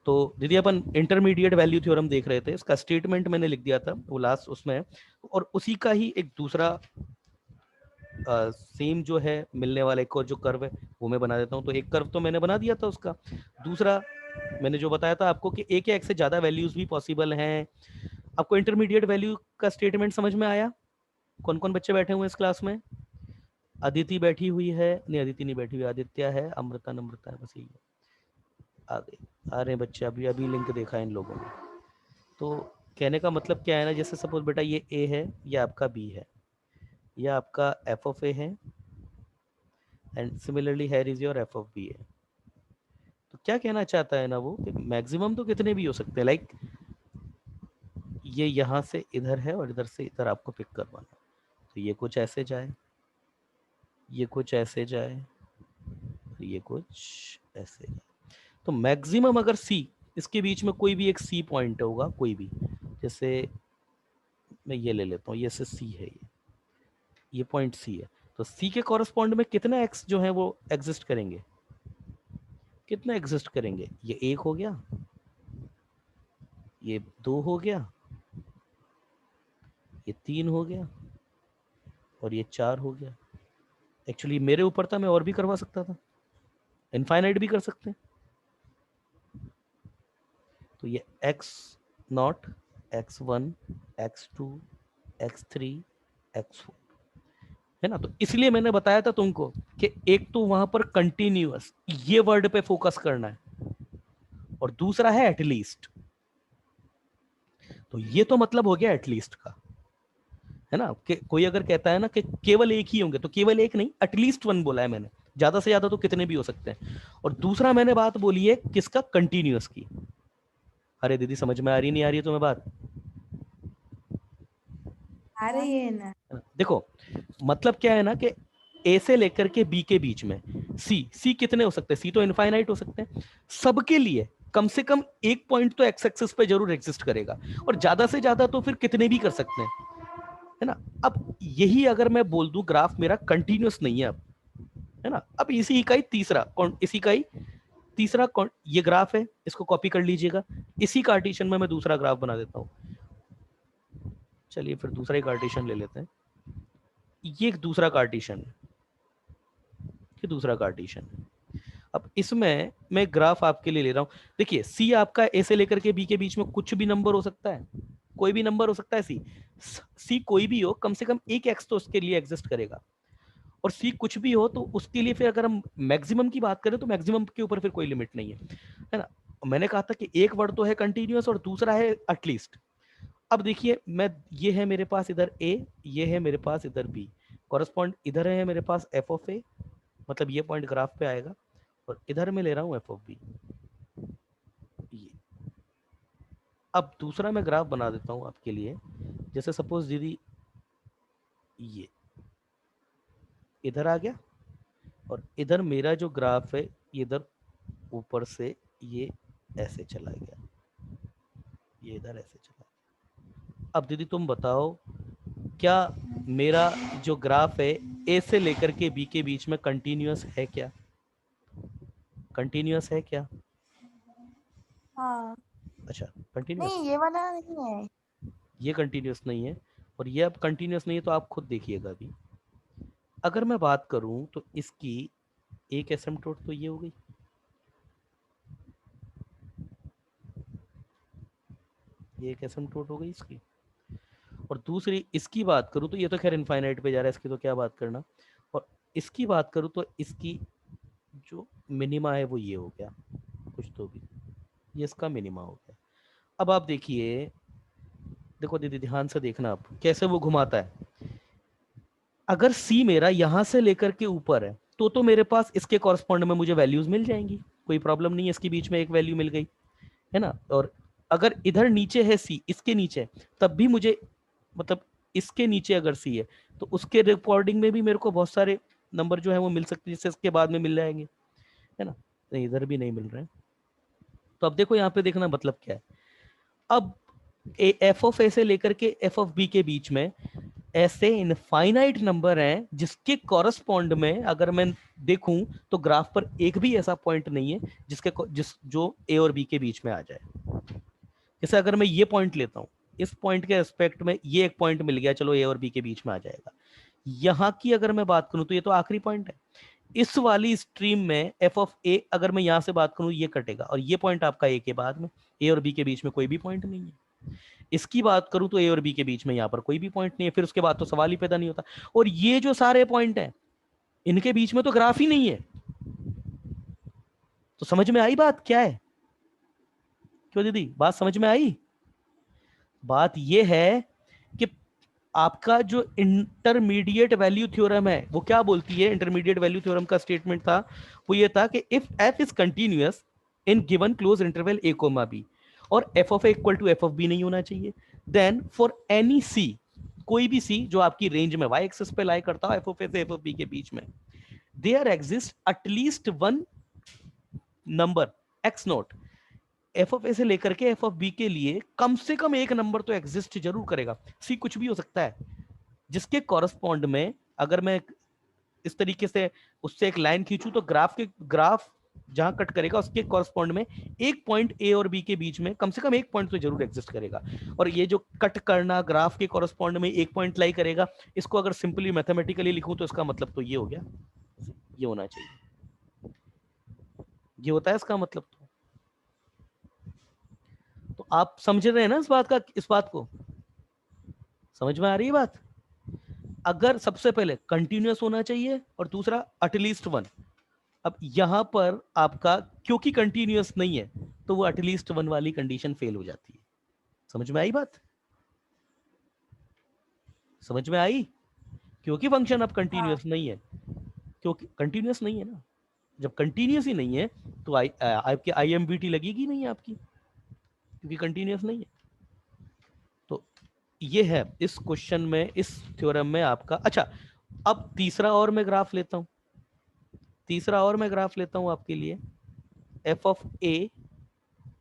तो दीदी अपन intermediate value theorem देख रहे थे, इसका स्टेटमेंट मैंने लिख दिया था वो लास्ट उसमें, और उसी का ही एक दूसरा सेम जो है मिलने वाला एक और जो कर्व है वो मैं बना देता हूँ। तो एक कर्व तो मैंने बना दिया था उसका, दूसरा मैंने जो बताया था आपको कि एक या एक से ज्यादा वैल्यूज भी पॉसिबल हैं। आपको इंटरमीडिएट वैल्यू का स्टेटमेंट समझ में आया? कौन कौन बच्चे बैठे हुए हैं इस क्लास में? अदिति बैठी हुई है? नहीं, अदिति नहीं बैठी हुई, आदित्य है, अमृता नम्रता है, बस यही है। आ गए, आ रहे हैं बच्चे, अभी अभी लिंक देखा है इन लोगों ने। तो कहने का मतलब क्या है ना, जैसे सपोज बेटा ये ए है, ये आपका बी है, ये आपका एफ ऑफ ए है, and similarly here is your F of B है। तो क्या कहना चाहता है ना वो कि मैक्सिमम तो कितने भी हो सकते हैं, लाइक ये यहाँ से इधर है और इधर से इधर आपको पिक करवाना। तो ये कुछ ऐसे जाए, ये कुछ ऐसे जाए, तो ये कुछ ऐसे जाए। तो मैक्सिमम अगर सी, इसके बीच में कोई भी एक सी पॉइंट होगा, कोई भी, जैसे मैं ये ले लेता हूँ, ये से सी है, ये पॉइंट सी है, तो सी के कॉरस्पॉन्ड में कितने एक्स जो है वो एग्जिस्ट करेंगे, कितने एग्जिस्ट करेंगे? ये एक हो गया, ये दो हो गया, ये तीन हो गया, और ये चार हो गया। एक्चुअली मेरे ऊपर था, मैं और भी करवा सकता था, इनफाइनाइट भी कर सकते हैं। तो ये X naught, X one, X two, X three, X four है ना। तो इसलिए मैंने बताया था तुमको कि एक तो वहां पर कंटिन्यूअस ये वर्ड पे फोकस करना है, और दूसरा है एटलीस्ट। तो ये तो मतलब हो गया एटलीस्ट का, है ना। कि कोई अगर कहता है ना कि केवल एक ही होंगे, तो केवल एक नहीं, एटलीस्ट वन बोला है मैंने, ज्यादा से ज्यादा तो कितने भी हो सकते हैं। और दूसरा मैंने बात बोली है किसका, कंटिन्यूअस की। अरे दीदी समझ में आ रही नहीं आ रही है तुम्हें बात? आ रही है ना। देखो मतलब क्या है ना कि ए से लेकर के बी के बीच में सी कितने हो सकते हैं? सी तो इनफाइनाइट हो सकते हैं सबके लिए, कम से कम एक पॉइंट तो एक्स एक्सिस पे जरूर एग्जिस्ट करेगा, और ज्यादा से ज्यादा तो फिर कितने भी कर सकते हैं, है ना। अब यही अगर मैं बोल दूं ग्राफ मेरा कंटिन्यूअस नहीं है अब, है ना। अब इसी का ही तीसरा इसी का ही तीसरा ये ग्राफ है, इसको कॉपी कर लीजिएगा, इसी कार्टेशियन में मैं दूसरा ग्राफ बना देता हूं। चलिए फिर दूसरा ही कार्टेशियन ले लेते हैं, ये एक दूसरा कार्टेशियन है, ये दूसरा कार्टेशियन है। अब इसमें मैं ग्राफ आपके लिए ले रहा हूं, देखिए सी आपका ए से लेकर के बी के बीच में कुछ भी नंबर हो सकता है, कोई भी नंबर हो सकता है। सी कोई भी हो, कम से कम एक एक्स तो उसके लिए एग्जिस्ट करेगा, और सी कुछ भी हो तो उसके लिए फिर अगर हम मैक्सिमम की बात करें तो मैक्सिमम के ऊपर फिर कोई लिमिट नहीं है ना। मैंने कहा था कि एक वर्ड तो है कंटिन्यूअस और दूसरा है एटलीस्ट। अब देखिए मैं, ये है मेरे पास इधर ए, ये है मेरे पास इधर बी, कॉरस्पॉन्ड इधर है मेरे पास एफ ऑफ ए, मतलब ये पॉइंट ग्राफ पे आएगा, और इधर मैं ले रहा हूँ एफ ऑफ बी, ये। अब दूसरा मैं ग्राफ बना देता हूँ आपके लिए, जैसे सपोज दीदी ये इधर आ गया, और इधर मेरा जो ग्राफ है ये इधर ऊपर से ये ऐसे चला गया, ये इधर ऐसे चला गया। अब दीदी तुम बताओ, क्या मेरा जो ग्राफ है ए से लेकर के बी के बीच में कंटिन्यूअस है क्या? कंटिन्यूअस है क्या? हाँ। अच्छा कंटिन्यूअस, नहीं, ये वाला नहीं है। ये कंटिन्यूअस नहीं है, और ये अब कंटिन्यूअस नहीं है, तो आप खुद देखिएगा अभी। अगर मैं बात करूं तो इसकी एक एसिम्पटोट तो ये हो गई, ये एक एसिम्पटोट हो गई इसकी, और दूसरी इसकी बात करूं तो ये तो खैर इनफाइनाइट पे जा रहा है, इसकी तो क्या बात करना। और इसकी बात करूं तो इसकी जो मिनिमा है वो ये हो गया, कुछ तो भी, ये इसका मिनिमा हो गया। अब आप देखिए, देखो दीदी ध्यान से देखना आप कैसे वो घुमाता है। अगर सी मेरा यहां से लेकर के ऊपर है तो मेरे पास इसके कॉरस्पॉन्ड में मुझे वैल्यूज मिल जाएंगी, कोई प्रॉब्लम नहीं है, इसके बीच में एक वैल्यू मिल गई, है ना। और अगर इधर नीचे है सी, इसके नीचे, तब भी मुझे, मतलब इसके नीचे अगर सी है तो उसके रिकॉर्डिंग में भी मेरे को बहुत सारे नंबर जो है वो मिल सकते हैं, जिससे इसके बाद में मिल जाएंगे, है ना। नहीं इधर भी नहीं मिल रहे हैं। तो अब देखो यहाँ पे देखना मतलब क्या है। अब एफ ऑफ ए से लेकर के एफ ऑफ बी के बीच में ऐसे इनफाइनाइट नंबर हैं जिसके कॉरस्पॉन्ड में अगर मैं देखूं तो ग्राफ पर एक भी ऐसा पॉइंट नहीं है जिस जो ए और बी के बीच में आ जाए। जैसे अगर मैं ये पॉइंट लेता हूं, इस पॉइंट के एस्पेक्ट में ये एक पॉइंट मिल गया, चलो ए और बी के बीच में आ जाएगा। यहां की अगर मैं बात करूं तो ये तो आखिरी पॉइंट है। इस वाली स्ट्रीम में एफ ऑफ ए अगर मैं यहां से बात करूं ये कटेगा, और ये पॉइंट आपका ए के बाद में, ए और बी के बीच में कोई भी पॉइंट नहीं है। इसकी बात करूं तो ए और बी के बीच में यहां पर कोई भी पॉइंट नहीं है, फिर उसके बाद तो सवाल ही पैदा नहीं होता। और ये जो सारे पॉइंट हैं इनके बीच में तो ग्राफ ही नहीं है। तो समझ में आई बात क्या है? क्यों दीदी, बात समझ में आई? बात ये है कि आपका जो इंटरमीडिएट वैल्यू थ्योरम है वो क्या बोलती है, इंटरमीडिएट वैल्यू थ्योरम का स्टेटमेंट था वो ये था कि if f is continuous in given close interval a comma b और F of A equal to F of B नहीं होना चाहिए, देन फॉर एनी सी, कोई भी सी जो आपकी रेंज में वाई एक्सिस पे लाई करता हो एफ ऑफ ए से एफ ऑफ बी के बीच में, there exist at least one number x not, f of a से लेकर के एफ ऑफ बी के लिए कम से कम एक नंबर तो एग्जिस्ट जरूर करेगा। सी कुछ भी हो सकता है जिसके कॉरस्पॉन्ड में अगर मैं इस तरीके से उससे एक लाइन खींचूं तो ग्राफ जहां कट करेगा उसके कॉरस्पॉन्ड में एक पॉइंट ए और बी के बीच में कम से कम एक पॉइंट तो जरूर एग्जिस्ट करेगा। और ये जो कट करना ग्राफ के कॉरस्पॉन्ड में एक पॉइंट लाई करेगा, इसको अगर सिंपली मैथमेटिकली लिखूं तो इसका मतलब तो ये हो गया, ये होना चाहिए, ये होता है इसका मतलब। तो आप समझ रहे हैं ना इस बात को समझ में आ रही है बात? अगर सबसे पहले कंटिन्यूअस होना चाहिए और दूसरा एटलीस्ट वन। अब यहां पर आपका क्योंकि कंटिन्यूअस नहीं है तो वो एटलीस्ट वन वाली कंडीशन फेल हो जाती है। समझ में आई बात? समझ में आई? क्योंकि फंक्शन अब हाँ कंटिन्यूअस नहीं है, क्योंकि कंटिन्यूअस नहीं है ना, जब कंटिन्यूअस ही नहीं है तो आपकी आईएमबीटी लगेगी नहीं आपकी, क्योंकि कंटिन्यूअस नहीं है। तो ये है इस क्वेश्चन में, इस थ्योरम में आपका। अच्छा, अब तीसरा और मैं ग्राफ लेता हूं, तीसरा और मैं ग्राफ लेता हूं आपके लिए, F of A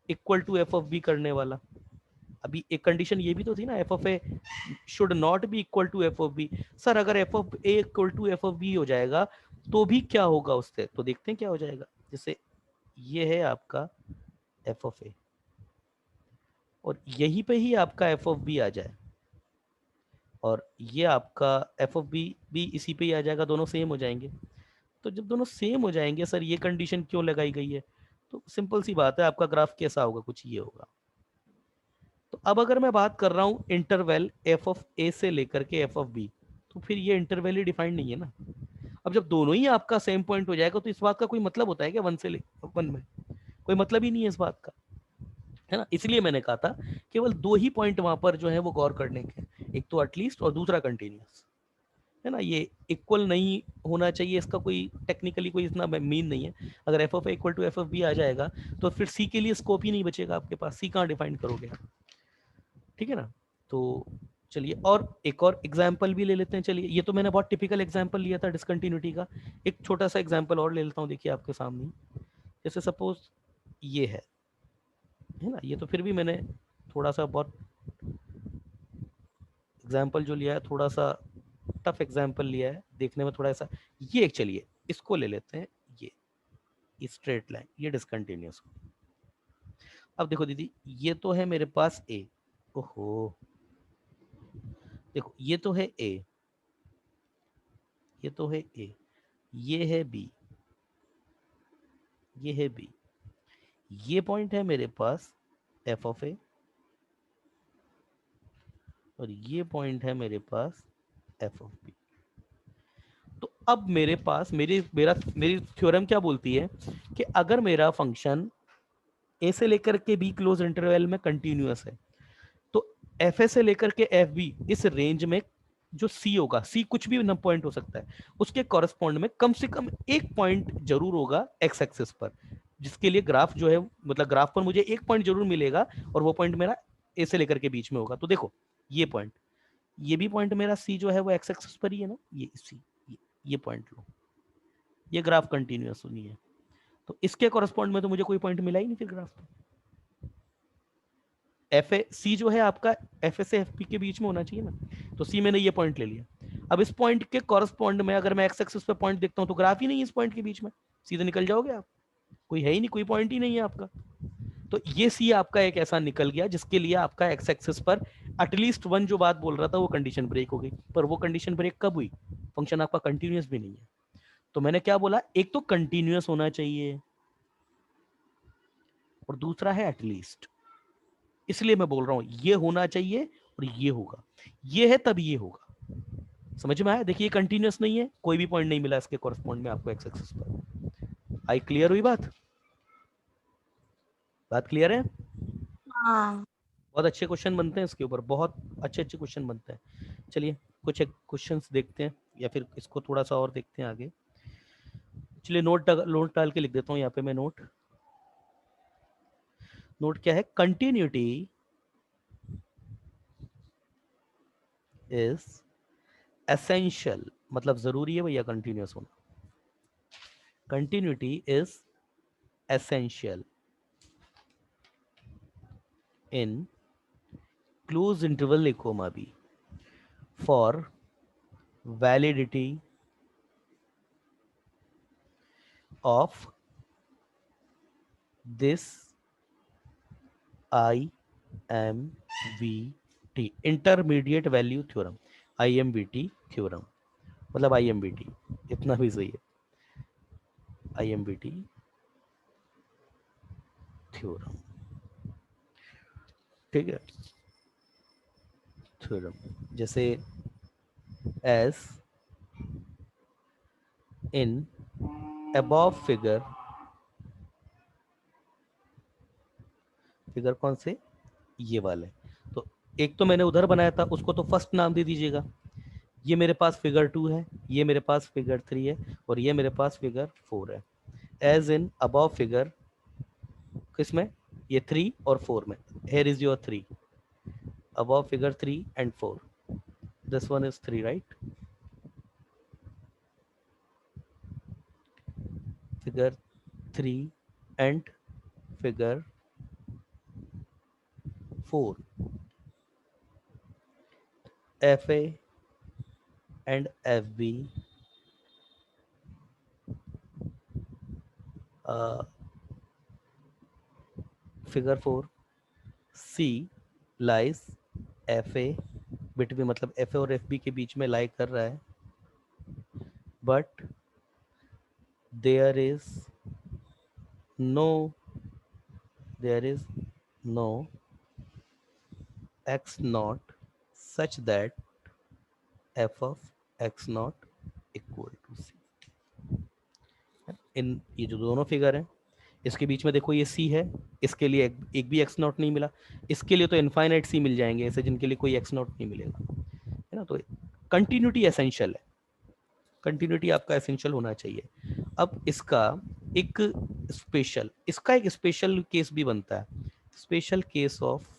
equal to F of B करने वाला। अभी एक कंडीशन ये भी तो थी ना, f of A should not be equal to F of b. Sir अगर f of A equal to F of b हो जाएगा तो भी क्या होगा उससे, तो देखते हैं क्या हो जाएगा। जैसे ये है आपका एफ ऑफ ए और यहीं पे ही आपका एफ ऑफ बी आ जाए और ये आपका एफ ऑफ बी भी इसी पे ही आ जाएगा, दोनों सेम हो जाएंगे। तो जब दोनों सेम हो जाएंगे, सर ये कंडीशन क्यों लगाई गई है? तो सिंपल सी बात है, आपका ग्राफ कैसा होगा, कुछ ये होगा। तो अब अगर मैं बात कर रहा हूं इंटरवल एफ ऑफ ए से लेकर के एफ ऑफ बी, तो फिर ये इंटरवल ही डिफाइंड नहीं है ना। अब जब दोनों ही आपका सेम पॉइंट हो जाएगा तो इस बात का कोई मतलब होता है क्या, वन में कोई मतलब ही नहीं है इस बात का, है ना। इसलिए मैंने कहा था केवल दो ही पॉइंट वहां पर जो है वो गौर करने के, एक तो एटलीस्ट और दूसरा कंटिन्यूअस, है ना। ये इक्वल नहीं होना चाहिए, इसका कोई टेक्निकली कोई इतना मीन नहीं है। अगर f of A equal to F of b आ जाएगा तो फिर सी के लिए स्कोप ही नहीं बचेगा आपके पास, सी कहाँ डिफाइन करोगे, ठीक है ना। तो चलिए और एक और एग्जाम्पल भी ले लेते हैं। चलिए, ये तो मैंने बहुत टिपिकल एग्जाम्पल लिया था डिसकंटिन्यूटी का, एक छोटा सा एग्जाम्पल और ले लेता हूँ, देखिए आपके सामने। जैसे सपोज ये है ना, ये तो फिर भी मैंने थोड़ा सा बहुत एग्जाम्पल जो लिया है थोड़ा सा टफ एग्जाम्पल लिया है, देखने में थोड़ा ऐसा। ये एक, चलिए इसको ले लेते हैं, ये स्ट्रेट लाइन, ये डिसकंटिन्यूअस। अब देखो दीदी, ये तो है मेरे पास ए, ओहो, देखो ये तो है ए, ये तो है ए, ये है बी, ये है बी, ये पॉइंट है मेरे पास एफ ऑफ ए और ये पॉइंट है मेरे पास एफ ऑफ बी। तो अब मेरे पास मेरी थ्योरम क्या बोलती है कि अगर मेरा फंक्शन ए से लेकर के बी क्लोज इंटरवल में कंटिन्यूअस है तो एफ ए से लेकर के एफ बी इस रेंज में जो सी होगा, सी कुछ भी पॉइंट हो सकता है, उसके कॉरेस्पॉन्ड में कम से कम एक पॉइंट जरूर होगा एक्स एक्सिस पर, जिसके लिए ग्राफ जो है, मतलब ग्राफ पर मुझे एक पॉइंट जरूर मिलेगा और वो पॉइंट मेरा ए से लेकर के बीच में होगा। तो देखो ये पॉइंट, ये भी पॉइंट मेरा सी जो है वो एक्स एक्सिस पर ही है ना, ये सी, ये पॉइंट लो, ये ग्राफ कंटिन्यूअस नहीं है, तो इसके कॉरेस्पॉन्ड में तो मुझे कोई पॉइंट मिला ही नहीं फिर ग्राफ पर। एफ ए सी जो है आपका एफ ए से एफ पी के बीच में होना चाहिए ना, तो सी मैंने ये पॉइंट ले लिया। अब इस पॉइंट के कॉरस्पॉन्ड में अगर मैं एक्स एक्सिस पे पॉइंट देखता हूँ तो ग्राफ ही नहीं है इस पॉइंट के बीच में, सीधे निकल जाओगे आप, कोई है ही नहीं, कोई पॉइंट ही नहीं है आपका। तो ये सी आपका एक ऐसा निकल गया जिसके लिए आपका एक्स एक्सिस पर एटलीस्ट वन जो बात बोल रहा था वो कंडीशन ब्रेक हो गई। पर वो कंडीशन ब्रेक कब हुई, फंक्शन आपका कंटिन्यूअस भी नहीं है। तो मैंने क्या बोला, एक तो कंटिन्यूअस होना चाहिए और दूसरा है एटलीस्ट। इसलिए मैं बोल रहा हूं ये होना चाहिए और ये होगा, ये है तब ये होगा। समझ में आया? देखिए कंटिन्यूअस नहीं है, कोई भी पॉइंट नहीं मिला इसके कॉरस्पॉन्ड में आपको एक्स एक्सिस पर। आई क्लियर हुई बात? बात क्लियर है? हाँ। बहुत अच्छे क्वेश्चन बनते हैं इसके ऊपर, बहुत अच्छे अच्छे क्वेश्चन बनते हैं। चलिए कुछ एक क्वेश्चंस देखते हैं या फिर इसको थोड़ा सा और देखते हैं आगे। चलिए नोट डाल के लिख देता हूँ यहाँ पे मैं नोट। नोट क्या है, कंटिन्यूटी इज एसेंशियल, मतलब जरूरी है भैया कंटिन्यूअस होना। Continuity is essential in closed interval a comma b for validity of this IMVT intermediate value theorem, IMVT theorem, मतलब IMVT इतना भी सही है, IMVT theorem, ठीक है। थ्योरम जैसे as in above figure, figure कौन से, ये वाले। तो एक तो मैंने उधर बनाया था उसको तो फर्स्ट नाम दे दीजिएगा, ये मेरे पास फिगर 2 है, ये मेरे पास फिगर 3 है और ये मेरे पास फिगर 4 है। एज इन अबव फिगर, किसमें, ये 3 और 4 में, hair is your 3 above figure 3 and 4, this one is 3 right, figure 3 and figure 4, FA and FB figure 4, C lies FA between, मतलब FA और FB के बीच में लाई कर रहा है, but there is no x naught such that f of x naught equal to c। इन ये जो दोनों फिगर हैं इसके बीच में देखो ये c है, इसके लिए एक भी x नॉट नहीं मिला, इसके लिए तो इनफाइनाइट c मिल जाएंगे ऐसे जिनके लिए कोई x नॉट नहीं मिलेगा, है ना। तो कंटिन्यूटी एसेंशियल है, कंटिन्यूटी आपका एसेंशियल होना चाहिए। अब इसका एक स्पेशल केस भी बनता है, स्पेशल केस ऑफ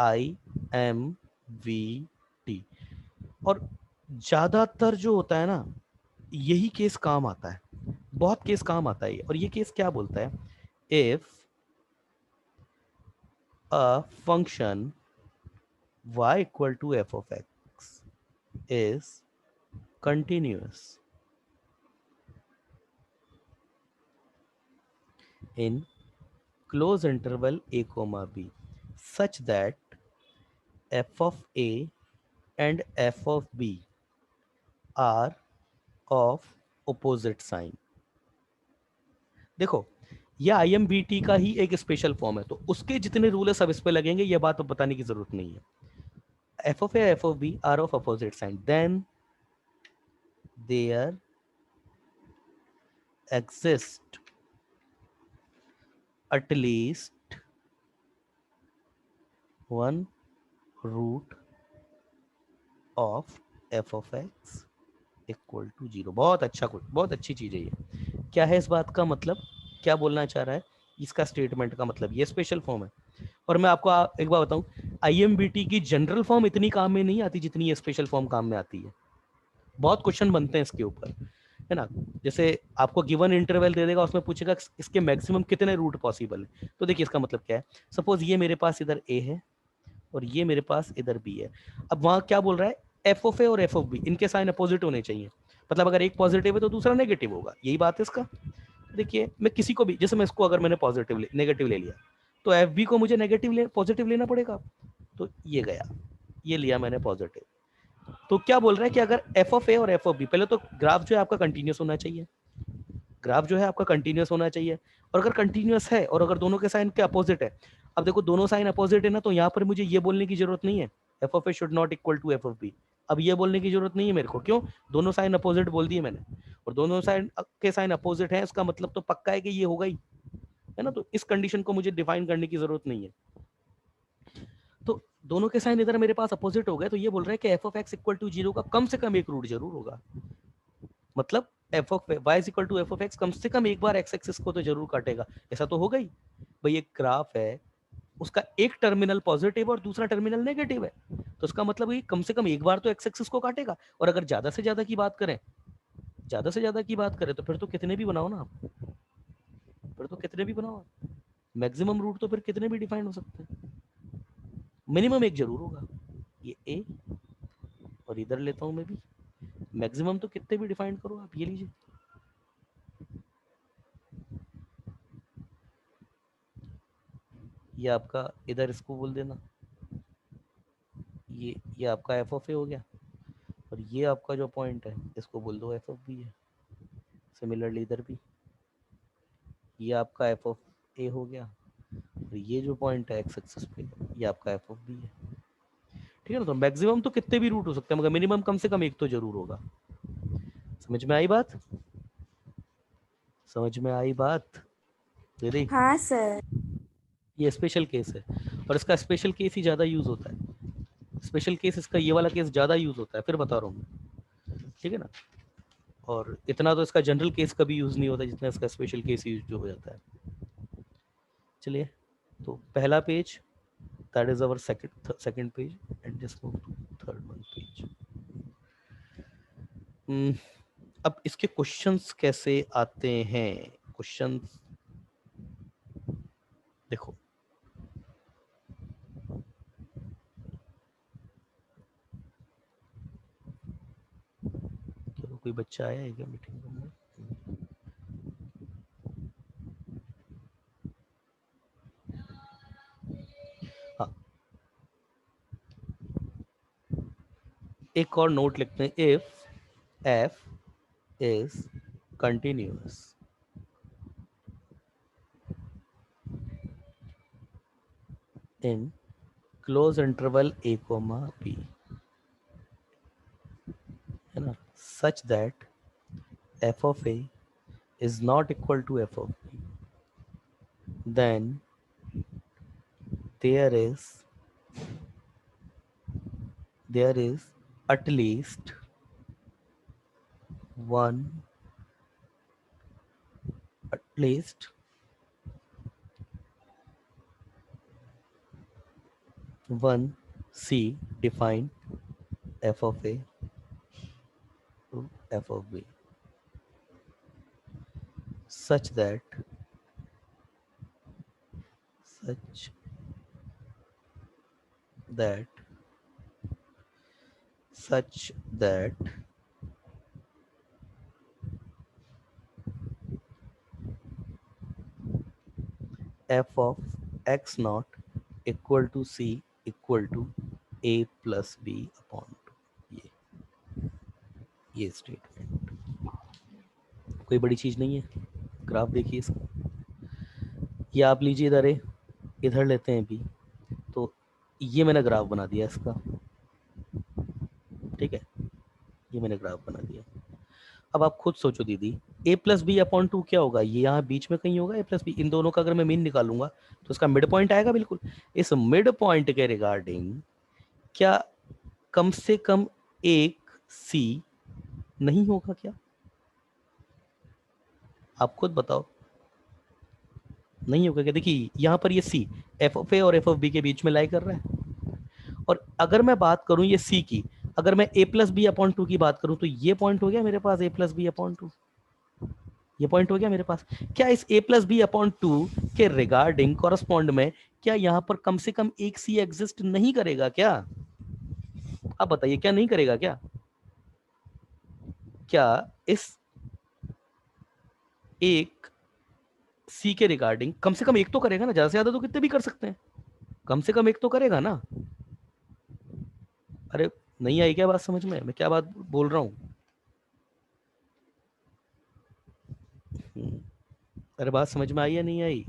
IMVT, और ज्यादातर जो होता है ना यही केस काम आता है, बहुत केस काम आता है। और ये केस क्या बोलता है, if a function y equal to f of x is continuous in close interval a comma b such that f of a and f of b are of opposite sign। देखो ये IMVT का ही एक special form है, तो उसके जितने rule है सब इस पे लगेंगे, ये बात तो बताने की जरूरत नहीं है। f of a f of b are of opposite sign, then there exist at least one root of f of x equal to 0। बहुत अच्छा, बहुत अच्छी चीज है ये। क्या है इस बात का मतलब, क्या बोलना चाह रहा है, इसका स्टेटमेंट का मतलब ये स्पेशल फॉर्म है। और मैं आपको एक बार बताऊं, IMVT की जनरल फॉर्म इतनी काम में नहीं आती जितनी ये स्पेशल फॉर्म काम में आती है। बहुत क्वेश्चन बनते हैं इसके ऊपर। है ना। जैसे आपको गिवन इंटरवल दे देगा, उसमें पूछेगा इसके मैक्सिमम कितने रूट पॉसिबल है। तो देखिए इसका मतलब क्या है, सपोज ये मेरे पास इधर ए है और ये मेरे पास इधर बी है। अब वहां क्या बोल रहा है, एफ ऑफ ए और एफ ऑफ बी इनके साइन अपोजिट होने चाहिए। मतलब अगर एक पॉजिटिव है तो दूसरा नेगेटिव होगा, यही बात है इसका। देखिए मैं किसी को भी, जैसे मैं इसको अगर मैंने पॉजिटिव नेगेटिव ले लिया, तो एफ बी को मुझे नेगेटिव पॉजिटिव लेना पड़ेगा। तो ये गया, ये लिया मैंने पॉजिटिव। तो क्या बोल रहा है कि अगर एफ ऑफ ए और एफ ऑफ बी, पहले तो ग्राफ जो है आपका कंटिन्यूस होना चाहिए, ग्राफ जो है आपका कंटिन्यूस होना चाहिए। और अगर कंटिन्यूस है और अगर दोनों के साइन के अपोजिट है, अब देखो दोनों साइन अपोजिट है ना, तो यहाँ पर मुझे ये बोलने की जरूरत नहीं है F of A should not equal to F of B. अब ये बोलने की जरूरत नहीं है मेरे को, क्यों, दोनों साइन अपोजिट बोल दिए मैंने, और दोनों साइन के साइन अपोजिट है, इसका मतलब तो पक्का है कि ये होगा ही, है ना। तो इस कंडीशन को मुझे डिफाइन करने की जरूरत नहीं है। तो दोनों के साइन इधर मेरे पास अपोजिट हो गए, तो ये बोल रहा है कि F of X equal to 0 का कम से कम एक रूट जरूर होगा। मतलब f of y is equal to F of x कम से कम एक बार एक्स एक्सिस को तो जरूर काटेगा। ऐसा तो होगा ही भाई, एक ग्राफ है उसका एक टर्मिनल पॉजिटिव और दूसरा टर्मिनल नेगेटिव है, तो उसका मतलब ये कम से कम एक बार तो एक्स एक्सिस को काटेगा। और अगर ज्यादा से ज्यादा की बात करें, ज्यादा से ज्यादा की बात करें तो फिर तो कितने भी बनाओ ना आप, फिर तो कितने भी बनाओ, मैक्सिमम रूट तो फिर कितने भी डिफाइन हो सकते हैं, मिनिमम एक जरूर होगा। ये ए और इधर लेता हूं मैं भी, मैक्सिमम तो कितने भी डिफाइन करो आप। ये लीजिए, ये आपका इधर इसको बोल देना, ये आपका एफ ऑफ ए हो गया, और ये आपका जो पॉइंट है इसको बोल दो एफ ऑफ बी है। सिमिलरली इधर भी ये आपका एफ ऑफ ए हो गया, और ये जो पॉइंट है एक्स एक्सिस पे ये आपका एफ ऑफ बी है। ठीक है ना। तो मैक्सिमम तो कितने भी रूट हो सकते हैं, मगर मिनिमम कम से कम एक तो जरूर होगा। समझ में आई बात, समझ में आई बात दीदी। हाँ सर। ये स्पेशल केस है, और इसका स्पेशल केस ही ज्यादा यूज होता है। स्पेशल केस इसका ये वाला केस ज्यादा यूज होता है, फिर बता रहा हूँ, ठीक है ना। और इतना तो इसका जनरल केस कभी यूज नहीं होता जितना इसका स्पेशल केस यूज जो हो जाता है। चलिए, तो पहला page, that is our second page, and just move to third one page. अब इसके क्वेश्चंस कैसे आते हैं, क्वेश्चंस देखो। चलो, कोई बच्चा आया है क्या मीटिंग रूम में? हाँ, एक और नोट लिखते हैं, if f is continuous in close interval a comma b, है ना, such that f of a is not equal to f of b, then there is at least one at least one c define f of a to f of b such that that such that f of x naught equal to c equal to a plus b upon 2। ये statement कोई बड़ी चीज नहीं है। Graph देखिए इसका, ये आप लीजिए इधर ए, इधर लेते हैं बी, तो ये मैंने ग्राफ बना दिया इसका, ठीक है, ये मैंने ग्राफ बना दिया। अब आप खुद सोचो दीदी, a प्लस बी अपॉन 2 क्या होगा, ये यहाँ बीच में कहीं होगा a प्लस बी, इन दोनों का अगर मैं मीन निकालूंगा तो इसका मिड पॉइंट आएगा बिल्कुल। इस मिड पॉइंट के रिगार्डिंग क्या कम से कम एक c नहीं होगा क्या, आप खुद बताओ, नहीं होगा क्या। देखिए यहाँ पर ये c एफ ऑफ ए और एफ ऑफ बी के बीच में लाई कर रहा है, और अगर मैं बात करूं ये c की, अगर मैं a plus B upon two की बात करूं तो ये पॉइंट हो गया मेरे पास a plus B upon two, ये पॉइंट हो गया मेरे पास। क्या इस a plus B upon two के रिगार्डिंग कॉरस्पॉन्ड में क्या यहां पर कम से कम एक c एग्जिस्ट नहीं करेगा क्या? आप बताइए, क्या नहीं करेगा क्या? क्या इस एक c के रिगार्डिंग कम से कम एक तो करेगा ना, ज्यादा से ज्यादा तो कितने भी कर सकते हैं, कम से कम एक तो करेगा ना। अरे नहीं आई क्या बात समझ में, मैं क्या बात बोल रहा हूँ? अरे बात समझ में आई या नहीं आई?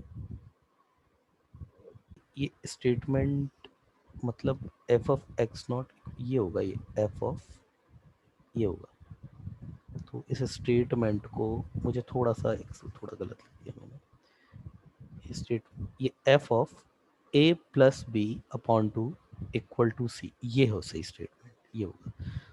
ये स्टेटमेंट मतलब एफ ऑफ एक्स नॉट ये होगा, ये एफ ऑफ ये होगा। तो इस स्टेटमेंट को मुझे थोड़ा सा थोड़ा गलत लिख दिया मैंने। स्टेट ये F of A plus B upon two equal to c, ये हो सही स्टेटमेंट, ये होगा।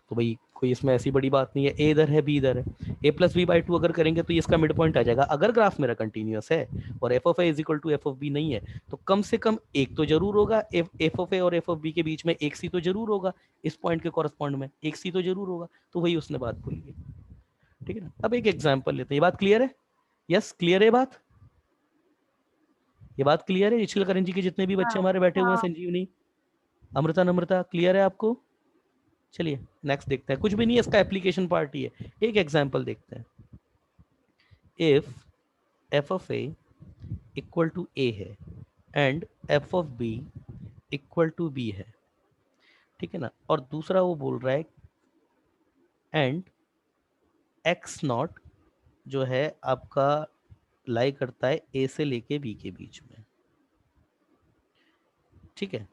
तो भाई कोई इसमें ऐसी बड़ी बात नहीं है, ए इधर है बी इधर है, ए प्लस बी बाई टू अगर करेंगे तो ये इसका मिड पॉइंट आ जाएगा। अगर ग्राफ मेरा कंटिन्यूअस है और F of A is equal to F of B नहीं है तो कम से कम एक तो जरूर होगा, एफ ऑफ ए और एफ ऑफ बी के बीच में एक सी तो जरूर होगा, इस पॉइंट के कॉरस्पॉन्ड में एक सी तो जरूर होगा। तो वही उसने बात बोली है, ठीक है ना। अब एक एग्जाम्पल लेते हैं, ये बात क्लियर है? यस क्लियर है बात, ये बात क्लियर है? रिचल करण जी के जितने भी बच्चे हाँ हमारे बैठे हुए हैं, हाँ संजीवनी, अमृता, नम्रता, क्लियर है आपको? चलिए नेक्स्ट देखते हैं, कुछ भी नहीं है, इसका एप्लीकेशन पार्ट ही है। एक एग्जांपल देखते हैं। If F of A equal to a है and f of B equal to b है, ठीक है ना, और दूसरा वो बोल रहा है एंड एक्स नॉट जो है आपका लाई करता है ए से लेके बी के बीच में, ठीक है,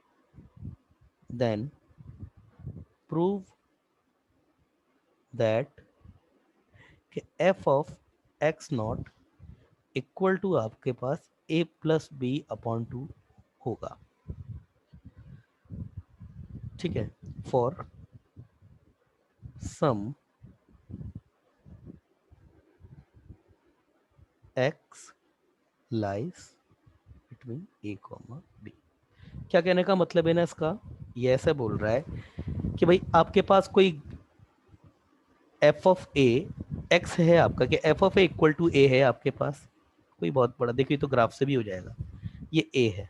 देन प्रूव दैट कि F of X not equal to आपके पास A plus B upon two होगा, ठीक है, for some X lies between A comma B. क्या कहने का मतलब है ना इसका, ये ऐसे बोल रहा है कि भाई आपके पास कोई एफ ऑफ ए एक्स है आपका, कि F of A equal to a है आपके पास, कोई बहुत बड़ा, देखिए तो ग्राफ से भी हो जाएगा, ये ए है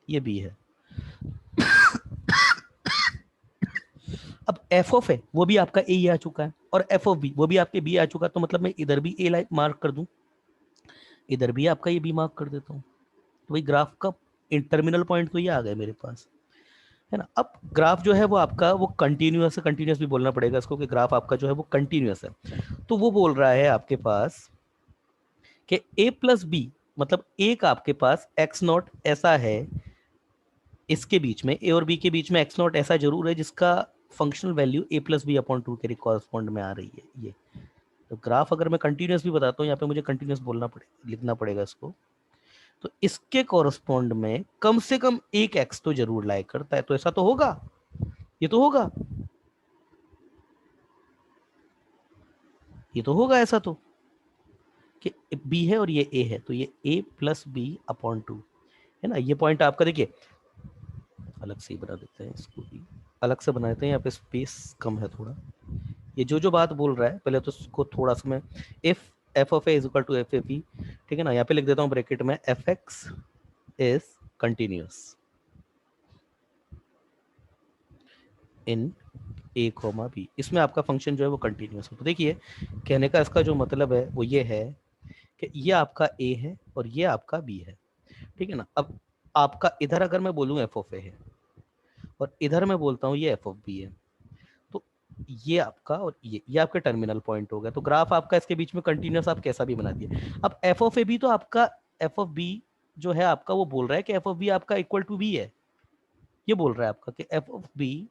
ये बी है। अब एफ ऑफ ए वो भी आपका ए ही आ चुका है और एफ ऑफ बी वो भी आपके बी आ चुका है, तो मतलब मैं इधर भी ए मार्क कर दूं, इधर भी आपका ये बी मार्क कर देता हूँ, तो भाई ग्राफ का टर्मिनल पॉइंट तो ये आ गया मेरे पास, है ना। अब ग्राफ जो है वो आपका वो कंटिन्यूअस है, कंटिन्यूअस भी बोलना पड़ेगा इसको कि ग्राफ आपका जो है वो कंटिन्यूअस है। तो वो बोल रहा है आपके पास कि ए प्लस बी मतलब एक आपके पास एक्स नॉट ऐसा है, इसके बीच में ए और बी के बीच में एक्स नॉट ऐसा जरूर है जिसका फंक्शनल वैल्यू ए प्लस बी अपॉन टू के कॉरस्पॉन्ड में आ रही है ये। तो ग्राफ अगर मैं कंटिन्यूअस भी बताता हूँ, यहाँ पे मुझे कंटिन्यूअस बोलना पड़ेगा, लिखना पड़ेगा इसको, तो इसके कॉरस्पॉन्ड में कम से कम एक एक्स तो जरूर लाई करता है, तो ऐसा तो होगा, ये तो होगा, ये तो होगा ऐसा तो कि बी है और ये ए है, तो ये ए प्लस बी अपॉन टू है ना। ये पॉइंट आपका देखिए, अलग से ही बना देते हैं इसको भी, अलग से बना देते हैं, यहाँ पे स्पेस कम है थोड़ा। ये जो बात बोल रहा है पहले तो उसको थोड़ा सा मैं, if F of A is equal to F A B, ठीक है ना, यहाँ पे लिख देता हूँ ब्रैकेट में F X is continuous in A comma B, इसमें आपका फंक्शन जो है वो कंटिन्यूअस है। तो देखिए कहने का इसका जो मतलब है वो ये है कि ये आपका ए है और ये आपका बी है, ठीक है ना। अब आपका इधर अगर मैं बोलूँ एफ ऑफ ए है और इधर मैं बोलता हूँ ये एफ ऑफ बी है, तो ये आपका और ये आपका टर्मिनल पॉइंट हो गया। तो ग्राफ आपका इसके बीच में कंटिन्यूअस आप कैसा भी बना दिए। अब एफ ऑफ ए बी तो आपका एफ ऑफ बी जो है आपका वो बोल रहा है कि एफ ऑफ बी आपका इक्वल टू बी है, ये बोल रहा है आपका कि एफ ऑफ बी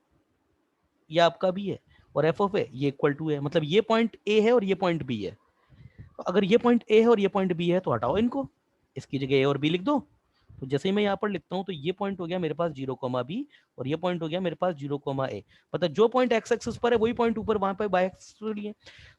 ये आपका बी है और एफ ऑफ ए ये इक्वल टू है, मतलब ये पॉइंट ए है और ये पॉइंट बी है। तो अगर ये पॉइंट ए है और ये पॉइंट बी है तो हटाओ इनको, इसकी जगह ए और बी लिख दो। तो जैसे ही मैं यहाँ पर लिखता हूँ तो ये पॉइंट हो गया मेरे पास 0,b और ये पॉइंट हो गया मेरे पास 0,a, मतलब जो पॉइंट एक्स एक्सिस पर है वही पॉइंट ऊपर वहां पर बाय एक्सिस पर लिए।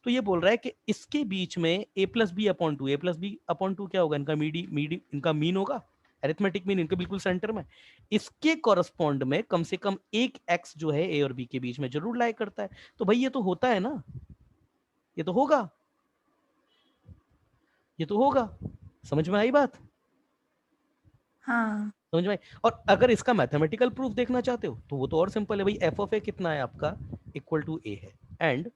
तो ये बोल रहा है कि इसके बीच में a plus B upon two, A plus B upon two क्या होगा, इनका मीडी इनका मीन होगा, अरिथमेटिक मीन इनके बिल्कुल सेंटर में, इसके कॉरस्पॉन्ड में कम से कम एक एक्स जो है ए और बी के बीच में जरूर लाई करता है। तो भाई ये तो होता है ना, ये तो होगा, ये तो होगा। समझ में आई बात? हाँ। समझ में आई? और अगर इसका मैथमेटिकल प्रूफ देखना चाहते हो तो वो तो और सिंपल है भाई, एफ ऑफ ए कितना है आपका, इक्वल टू ए है, एंड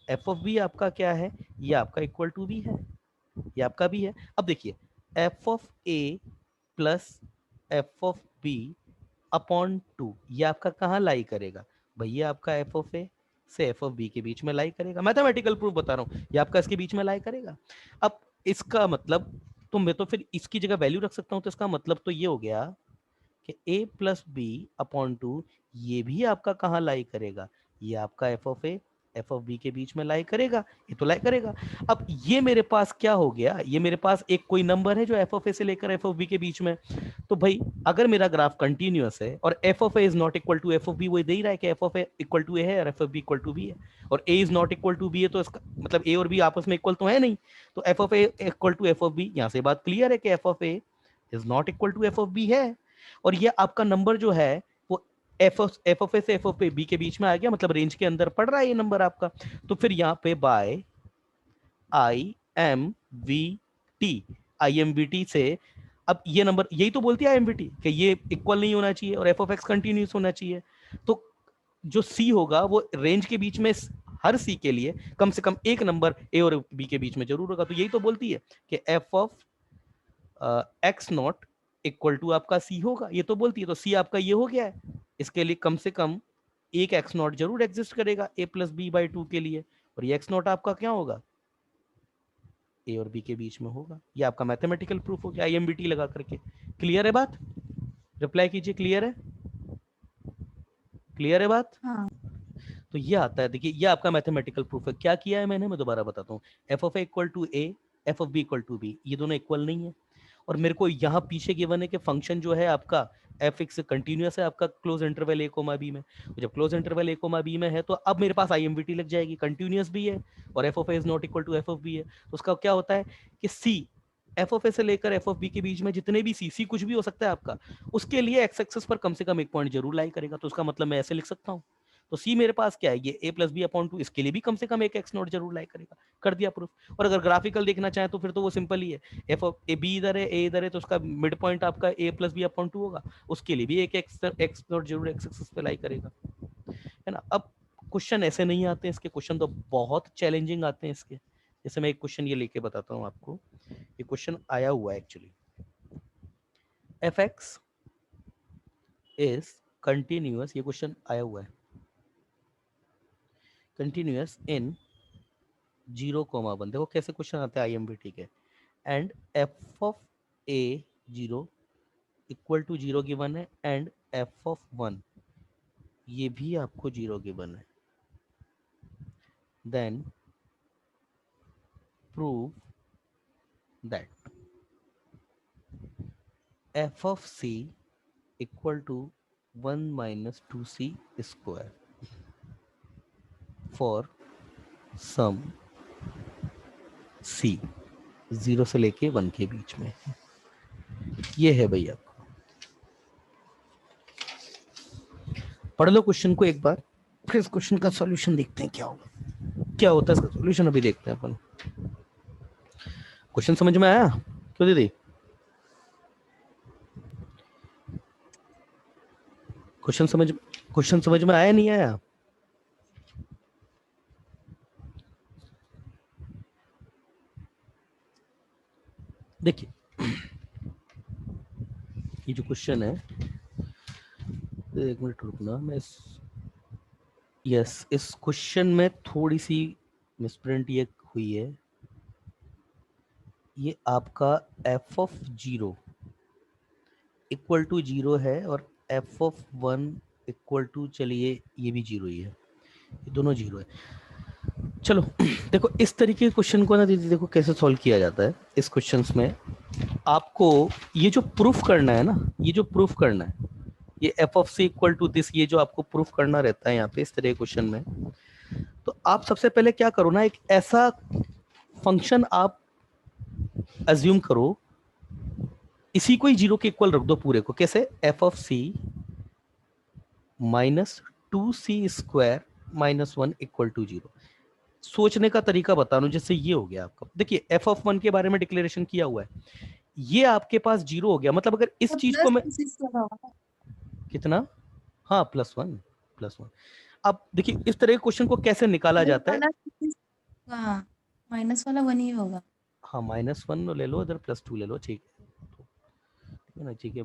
एफ ऑफ बी आपका क्या है, ये आपका इक्वल टू बी है, ये आपका भी है। अब देखिए F of A plus F of B upon two, ये आपका कहाँ लाई करेगा, भैया आपका एफ ऑफ ए से एफ ऑफ बी के बीच में लाई करेगा। मैथमेटिकल प्रूफ बता रहा हूँ, ये आपका इसके बीच में लाई करेगा। अब इसका मतलब, तो मैं तो फिर इसकी जगह वैल्यू रख सकता हूँ, तो इसका मतलब तो ये हो गया कि a plus B upon two, ये भी आपका कहाँ लाई करेगा, ये आपका F of A F of B के बीच में लाई करेगा, ये तो लाई करेगा। अब ये मेरे पास क्या हो गया, ये मेरे पास एक कोई नंबर है जो एफ ऑफ ए से लेकर एफ ऑफ बी के बीच में। तो भाई अगर मेरा ग्राफ कंटिन्यूअस है और F of A is not equal to F of b, वो दे ही रहा है कि F of A equal to a है और F of B equal to b है, और a is not equal to b है, तो इसका मतलब ए और बी आपस में इक्वल तो है नहीं, तो F of A equal to F of B, यहां से बात क्लियर है कि F of A is not equal to F of B है। और ये आपका नंबर जो है वो एफ ऑफ ए से एफ ऑफ बी के बीच में आ गया, मतलब रेंज के अंदर पड़ रहा है ये नंबर आपका। तो फिर यहाँ पे by I M V T, I M V T से, अब ये नंबर यही तो बोलती है आई एम वी टी कि ये इक्वल नहीं होना चाहिए और एफ ऑफ एक्स कंटिन्यूस होना चाहिए। तो जो सी होगा वो रेंज के बीच में हर सी के लिए कम से कम एक नंबर ए और बी के बीच में जरूर होगा। तो यही तो बोलती है कि F of X not equal to आपका सी होगा, ये तो बोलती है। तो सी आपका ये हो गया है, इसके लिए कम से कम एक एक्स नॉट जरूर एग्जिस्ट करेगा ए प्लस बी बाई टू के लिए, और ये एक्स नॉट आपका क्या होगा, ए और बी के बीच में होगा। ये आपका मैथमेटिकल प्रूफ हो गया आईएमबीटी लगा करके। क्लियर है बात? रिप्लाई कीजिए, क्लियर है? क्लियर है बात? हाँ। तो ये आता है, देखिए ये आपका मैथमेटिकल प्रूफ है। क्या किया है मैंने, मैं दोबारा बताता हूँ, F of A equal to A, F of B equal to B, ये दोनों इक्वल नहीं है। और मेरे को यहाँ पीछे गिवन है कि फंक्शन जो है आपका एफ एक्स कंटिन्यूअस है आपका close interval a comma B में। तो जब close interval a comma B में है तो अब मेरे पास आईएमवीटी लग जाएगी, कंटिन्यूअस भी है और F of A is not equal to F of B है। तो उसका क्या होता है कि सी एफ ऑफ ए से लेकर एफ ऑफ बी के बीच में जितने भी सी कुछ भी हो सकता है आपका, उसके लिए एक्स एक्सिस पर कम से कम एक पॉइंट जरूर लाई करेगा। तो उसका मतलब मैं ऐसे लिख सकता हूँ, तो सी मेरे पास क्या है, ये ए प्लस बी अपॉन टू, इसके लिए भी कम से कम एक एक्स नॉट जरूर लाई करेगा। कर दिया प्रूफ। और अगर ग्राफिकल देखना चाहें तो फिर तो वो सिंपल ही है, एफ ऑफ ए बी इधर है ए इधर है, तो उसका मिड पॉइंट आपका ए प्लस बी अपॉन टू होगा, उसके लिए भी एक एक्स नॉट जरूर एक्स एक्सिस पे लाई करेगा, है ना। अब क्वेश्चन ऐसे नहीं आते, इसके क्वेश्चन तो बहुत चैलेंजिंग आते हैं इसके। जैसे मैं एक क्वेश्चन ये लेके बताता हूँ आपको, ये क्वेश्चन आया हुआ है actually, F X is continuous, ये क्वेश्चन आया हुआ है, कंटिन्यूअस इन 0,1, देखो कैसे क्वेश्चन आते हैं आईएमबीटी के, and f of a 0 equal to 0 given है, एंड एफ ऑफ 1 ये भी आपको 0 गिवन है, then prove that f of C equal to 1 minus 2c square for some c 0 से लेके 1 के बीच में। ये है भैया, पढ़ लो क्वेश्चन को एक बार, फिर इस क्वेश्चन का सॉल्यूशन देखते हैं क्या होगा, क्या होता है इसका सॉल्यूशन अभी देखते हैं अपन। क्वेश्चन समझ में आया क्यों दीदी? क्वेश्चन समझ में आया नहीं आया? देखिए ये जो क्वेश्चन है, एक मिनट रुकना, मैं यस इस क्वेश्चन में थोड़ी सी मिसप्रिंट ये हुई है, ये आपका एफ ऑफ 0 इक्वल टू 0 है और एफ ऑफ 1 इक्वल टू, चलिए ये भी 0 ही है, ये दोनों 0 है। चलो देखो इस तरीके के क्वेश्चन को ना दीदी देखो कैसे सॉल्व किया जाता है। इस क्वेश्चंस में आपको ये जो प्रूफ करना है ना, ये जो प्रूफ करना है, ये F of C equal to this, ये जो आपको प्रूफ करना रहता है यहाँ पे इस तरह के क्वेश्चन में, तो आप सबसे पहले क्या करो ना, एक ऐसा फंक्शन आप अज्यूम करो इसी को ही जीरो के इक्वल रख दो पूरे को। कैसे? F of C minus 2c² minus 1 equal to 0। सोचने का तरीका बता रहा हूं, जैसे ये हो गया आपका। देखिए एफ ऑफ 1 के बारे में डिक्लेरेशन किया हुआ है, ये आपके पास जीरो हो गया। मतलब अगर इस चीज को प्लस मैं सिस्टम होगा। कितना, हाँ +1 +1। अब देखिए इस तरह के क्वेश्चन को कैसे निकाला जाता है। हाँ, माइनस वाला 1 ही होगा। हाँ -1 ले लो, इधर +2 ले लो, ठीक है ना, ठीक है।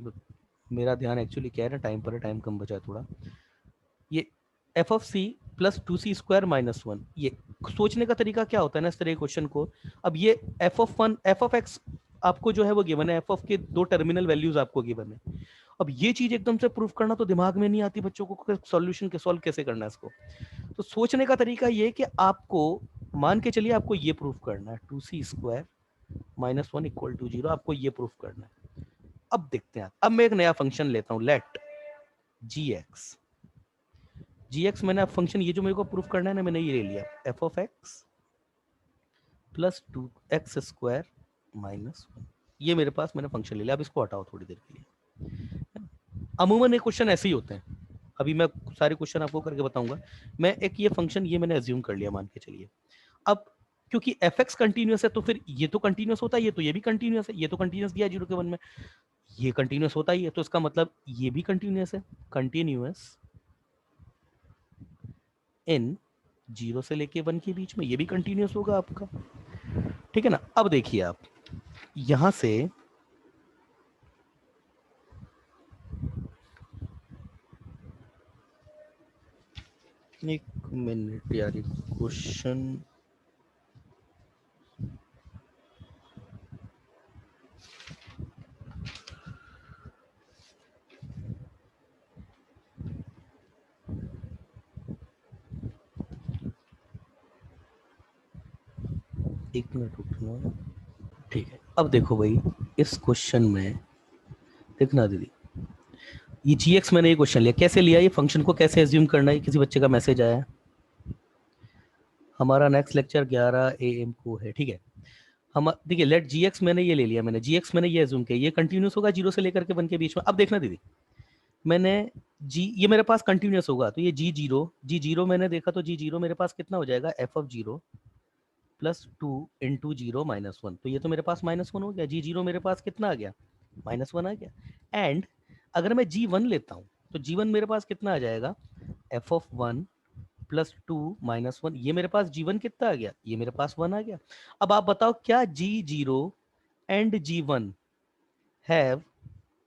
मेरा ध्यान एक्चुअली क्या है ना, टाइम पर है, टाइम कम बचा है थोड़ा। ये F of C plus 2c² minus 1, ये सोचने का तरीका क्या होता है ना इस तरह के क्वेश्चन को। अब ये एफ ऑफ एक्स आपको जो है वो गिवन है, एफ ऑफ के दो टर्मिनल वैल्यूज आपको गिवन है। अब ये चीज एकदम से प्रूफ करना तो दिमाग में नहीं आती बच्चों को, सॉल्यूशन के सॉल्व कैसे करना है इसको। तो सोचने का तरीका ये कि आपको मान के चलिए आपको ये प्रूफ करना है 2c² माइनस 1 इक्वल टू 0, आपको ये प्रूफ करना है। अब देखते हैं, अब मैं एक नया फंक्शन लेता हूं, लेट gx मैंने अब फंक्शन ये जो मेरे को प्रूफ करना है ना, मैंने ये ले लिया F of x plus 2x² minus 1। ये मेरे पास मैंने फंक्शन ले लिया। अब इसको हटाओ थोड़ी देर के लिए। अमूमन ये क्वेश्चन ऐसे ही होते हैं, अभी मैं सारे क्वेश्चन आपको करके बताऊंगा। मैं एक ये फंक्शन ये मैंने अज्यूम कर लिया, मान के चलिए। अब क्योंकि एफ एक्स कंटिन्यूस है तो फिर ये तो कंटिन्यूस होता ही है, तो ये भी कंटिन्यूस है। ये तो कंटिन्यूस दिया 0 के 1 में, ये कंटिन्यूस होता ही है, तो इसका मतलब ये भी कंटिन्यूस है। कंटिन्यूस इन 0 से लेके 1 के बीच में, ये भी कंटिन्यूस होगा आपका, ठीक है ना। अब देखिए आप यहां से एक मिनट यार, क्वेश्चन एक मिनट रुकना, ठीक है। अब देखो भाई इस क्वेश्चन में देखना दीदी, ये gx मैंने ये क्वेश्चन लिया, कैसे लिया, ये फंक्शन को कैसे एज्यूम करना है। किसी बच्चे का मैसेज आया, हमारा नेक्स्ट लेक्चर 11 AM को है, ठीक है। हम देखिए लेट gx मैंने ये ले लिया, मैंने gx मैंने ये एज्यूम किया, ये कंटिन्यूस होगा 0 से लेकर के 1 के बीच में। अब देखना दीदी, मैंने ये मेरे पास कंटिन्यूस होगा, तो ये g0 मैंने देखा, तो g0 मेरे पास कितना हो जाएगा, F of 0 plus 2 into 0 minus 1, तो ये तो मेरे पास -1 हो गया। g0 मेरे पास कितना आ गया, -1 आ गया। एंड अगर मैं g1 लेता हूँ तो g1 मेरे पास कितना आ जाएगा, एफ ऑफ 1 प्लस 2 माइनस 1, ये मेरे पास g1 कितना आ गया, ये मेरे पास 1 आ गया। अब आप बताओ क्या g0 and g1 have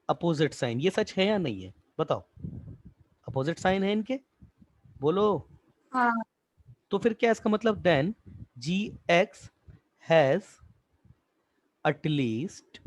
opposite sign, ये सच है या नहीं है, बताओ। अपोजिट साइन है इनके, बोलो। हाँ, तो फिर क्या इसका मतलब, देन gx हैज एटलीस्ट